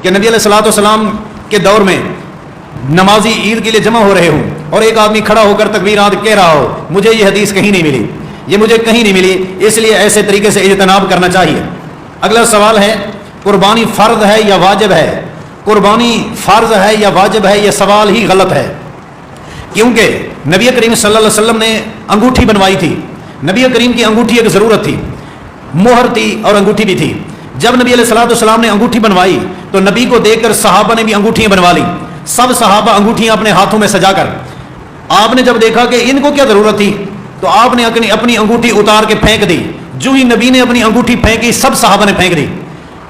کہ نبی علیہ الصلوۃ والسلام کے دور میں نمازی عید کے لیے جمع ہو رہے ہوں اور ایک آدمی کھڑا ہو کر تکبیرات کہہ رہا ہو، مجھے یہ حدیث کہیں نہیں ملی، یہ مجھے کہیں نہیں ملی، اس لیے ایسے طریقے سے اجتناب کرنا چاہیے۔ اگلا سوال ہے قربانی فرض ہے یا واجب ہے؟ قربانی فرض ہے یا واجب ہے، یہ سوال ہی غلط ہے، کیونکہ نبی کریم صلی اللہ علیہ وسلم نے انگوٹھی بنوائی تھی۔ نبی کریم کی انگوٹھی ایک ضرورت تھی، مہر تھی اور انگوٹھی بھی تھی۔ جب نبی علیہ الصلوۃ والسلام نے انگوٹھی بنوائی تو نبی کو دیکھ کر صحابہ نے بھی انگوٹھیاں بنوا لی، سب صحابہ انگوٹھیاں اپنے ہاتھوں میں سجا کر۔ آپ نے جب دیکھا کہ ان کو کیا ضرورت تھی تو آپ نے اپنی انگوٹھی اتار کے پھینک دی۔ جو ہی نبی نے اپنی انگوٹھی پھینکی سب صحابہ نے پھینک دی۔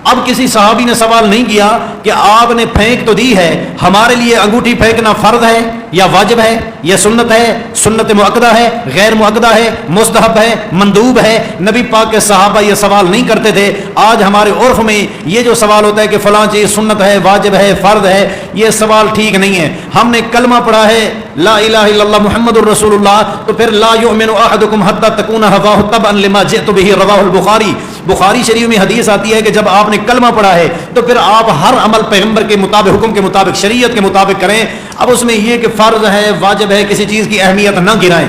اب کسی صحابی نے سوال نہیں کیا کہ آپ نے پھینک تو دی ہے، ہمارے لیے انگوٹھی پھینکنا فرض ہے یا واجب ہے یا سنت ہے، سنت مؤکدہ ہے، غیر مؤکدہ ہے، مستحب ہے، مندوب ہے؟ نبی پاک کے صحابہ یہ سوال نہیں کرتے تھے۔ آج ہمارے عرف میں یہ جو سوال ہوتا ہے کہ فلاں چیز سنت ہے، واجب ہے، فرض ہے، یہ سوال ٹھیک نہیں ہے۔ ہم نے کلمہ پڑھا ہے لا الہ الا اللہ محمد الرسول اللہ، تو پھر لا یؤمن احدکم حتی تکون ہواہ تبعا لما جئت بہ، رواہ البخاری۔ بخاری شریف میں حدیث آتی ہے کہ جب آپ نے کلمہ پڑھا ہے تو پھر آپ ہر عمل پیغمبر کے مطابق، حکم کے مطابق، شریعت کے مطابق کریں۔ اب اس میں یہ کہ فرض ہے، واجب ہے، کسی چیز کی اہمیت نہ گرائیں۔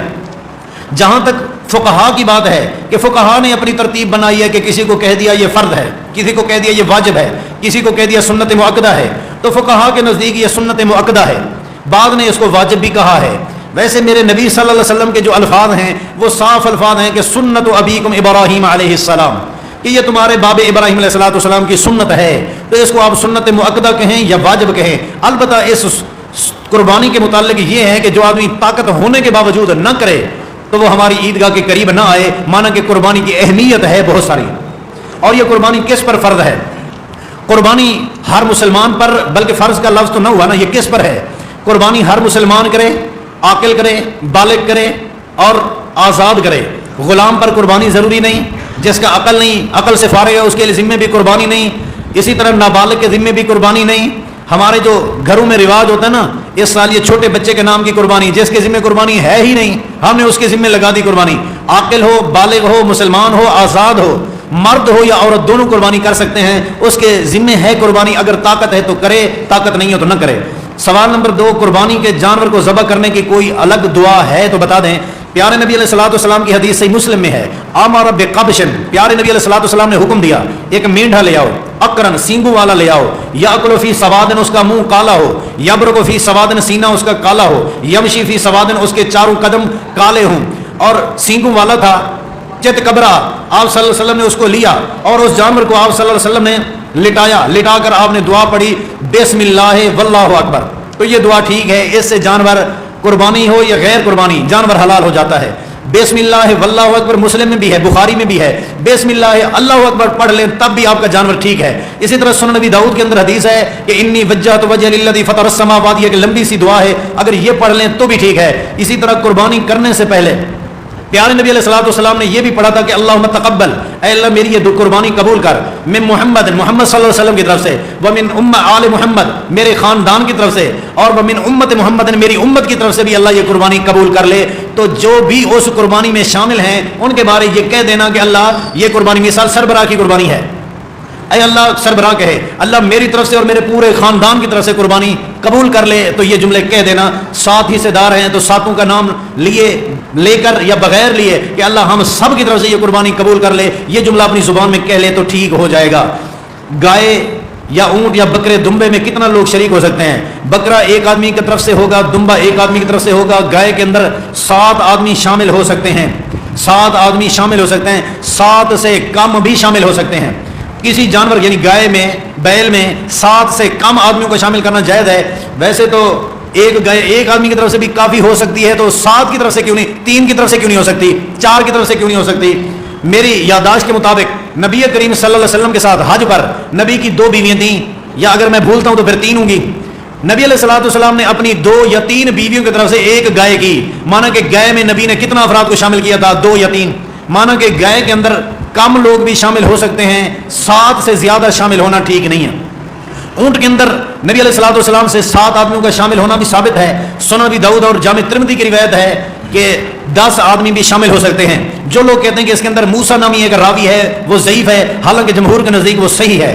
جہاں تک فقہا کی بات ہے کہ فقہا نے اپنی ترتیب بنائی ہے کہ کسی کو کہہ دیا یہ فرض ہے، کسی کو کہہ دیا یہ واجب ہے، کسی کو کہہ دیا سنت مؤکدہ ہے، تو فقہا کے نزدیک یہ سنت مؤکدہ ہے، بعد نے اس کو واجب بھی کہا ہے۔ ویسے میرے نبی صلی اللہ علیہ وسلم کے جو الفاظ ہیں وہ صاف الفاظ ہیں کہ سنت ابیکم ابراہیم علیہ السلام، کہ یہ تمہارے باب ابراہیم علیہ السلام کی سنت ہے، تو اس کو آپ سنت مؤکدہ کہیں یا واجب کہیں۔ البتہ اس قربانی کے متعلق یہ ہے کہ جو آدمی طاقت ہونے کے باوجود نہ کرے تو وہ ہماری عیدگاہ کے قریب نہ آئے، مانا کہ قربانی کی اہمیت ہے بہت ساری۔ اور یہ قربانی کس پر فرض ہے؟ قربانی ہر مسلمان پر، بلکہ فرض کا لفظ تو نہ ہوا نا، یہ کس پر ہے؟ قربانی ہر مسلمان کرے، عاقل کرے، بالغ کرے اور آزاد کرے۔ غلام پر قربانی ضروری نہیں، جس کا عقل نہیں، عقل سے فارغ ہے، اس کے ذمے بھی قربانی نہیں۔ اسی طرح نابالغ کے ذمے بھی قربانی نہیں۔ ہمارے جو گھروں میں رواج ہوتا ہے نا، اس سال یہ چھوٹے بچے کے نام کی قربانی، جس کے ذمے قربانی ہے ہی نہیں، ہم نے اس کے ذمے لگا دی قربانی۔ عاقل ہو، بالغ ہو، مسلمان ہو، آزاد ہو، مرد ہو یا عورت، دونوں قربانی کر سکتے ہیں، اس کے ذمے ہے قربانی۔ اگر طاقت ہے تو کرے، طاقت نہیں ہے تو نہ کرے۔ سوال نمبر 2، قربانی کے جانور کو ذبح کرنے کی کوئی الگ دعا ہے تو بتا دیں۔ پیارے نبی علیہ الصلوۃ والسلام کی حدیث صحیح مسلم میں ہے، امر بقبشن، پیارے نبی علیہ الصلوۃ والسلام نے حکم دیا ایک مینڈھا لے آؤ، اقرن، سینگوں والا لے آؤ، یاکل فی سوادن، اس کا منہ کالا ہو، یبرق فی سوادن، سینہ اس کا کالا ہو، یمشی فی سوادن، اس کے چاروں قدم کالے ہوں، اور سینگوں والا تھا، چت کبرا، آپ صلی اللہ علیہ وسلم نے اس کو لیا اور اس جانور کو آپ صلی اللہ علیہ وسلم نے لٹایا، لٹا کر آپ نے دعا پڑھی بسم اللہ واللہ اکبر۔ تو یہ دعا ٹھیک ہے، اس سے جانور قربانی ہو یا غیر قربانی جانور حلال ہو جاتا ہے۔ بسم اللہ واللہ اکبر مسلم میں بھی ہے، بخاری میں بھی ہے، بسم اللہ اللہ اکبر پڑھ لیں تب بھی آپ کا جانور ٹھیک ہے۔ اسی طرح سنن نبی داؤد کے اندر حدیث ہے کہ انی وجہت وجہ للذی فطر السماوات، یہ کہ لمبی سی دعا ہے، اگر یہ پڑھ لیں تو بھی ٹھیک ہے۔ اسی طرح قربانی کرنے سے پہلے پیارے نبی علیہ الصلوۃ والسلام نے یہ بھی پڑھا تھا کہ اللہم تقبل، اے اللہ میری یہ قربانی قبول کر، من محمد، محمد صلی اللہ علیہ وسلم کی طرف سے، ومن آل محمد، میرے خاندان کی طرف سے، اور ومن امت محمد، میری امت کی طرف سے بھی اللہ یہ قربانی قبول کر لے۔ تو جو بھی اس قربانی میں شامل ہیں ان کے بارے یہ کہہ دینا کہ اللہ یہ قربانی، مثال سربراہ کی قربانی ہے، اے اللہ سربراہ کہے اللہ میری طرف سے اور میرے پورے خاندان کی طرف سے قربانی قبول کر لے، تو یہ جملے کہہ دینا۔ 7 حصے دار ہیں تو 7 کا نام لے کر یا بغیر لیے کہ اللہ ہم سب کی طرف سے یہ قربانی قبول کر لے، یہ جملہ اپنی زبان میں کہہ لے تو ٹھیک ہو جائے گا۔ گائے یا اونٹ یا بکرے دمبے میں کتنا لوگ شریک ہو سکتے ہیں؟ بکرا ایک آدمی کی طرف سے ہوگا، دمبا ایک آدمی کی طرف سے ہوگا، گائے کے اندر 7 آدمی شامل ہو سکتے ہیں، 7 آدمی شامل ہو سکتے ہیں، 7 سے کم بھی شامل ہو سکتے ہیں۔ کسی جانور یعنی گائے میں، بیل میں 7 سے کم آدمیوں کو شامل کرنا جائز ہے۔ ویسے تو ایک گائے ایک آدمی کی طرف سے بھی کافی ہو سکتی ہے، تو 7 کی طرف سے کیوں نہیں، 3 کی طرف سے کیوں نہیں ہو سکتی، 4 کی طرف سے کیوں نہیں ہو سکتی؟ میری یادداشت کے مطابق نبی کریم صلی اللہ علیہ وسلم کے ساتھ حج پر نبی کی 2 بیویاں تھیں، یا اگر میں بھولتا ہوں تو پھر 3 ہوں گی۔ نبی علیہ الصلوۃ والسلام نے اپنی 2 یا 3 بیویوں کی طرف سے ایک گائے کی، مانا کہ گائے میں نبی نے کتنا افراد کو شامل کیا تھا؟ 2 یا 3، مانا کہ گائے کے اندر کم لوگ بھی شامل ہو سکتے ہیں، 7 سے زیادہ شامل ہونا ٹھیک نہیں ہے۔ اونٹ کے اندر نبی علیہ الصلوۃ والسلام سے 7 آدمیوں کا شامل ہونا بھی ثابت ہے۔ سنن ابی داؤد اور جامع ترمذی کی روایت ہے کہ 10 آدمی بھی شامل ہو سکتے ہیں۔ جو لوگ کہتے ہیں کہ اس کے اندر موسیٰ نامی ایک راوی ہے وہ ضعیف ہے، حالانکہ جمہور کے نزدیک وہ صحیح ہے۔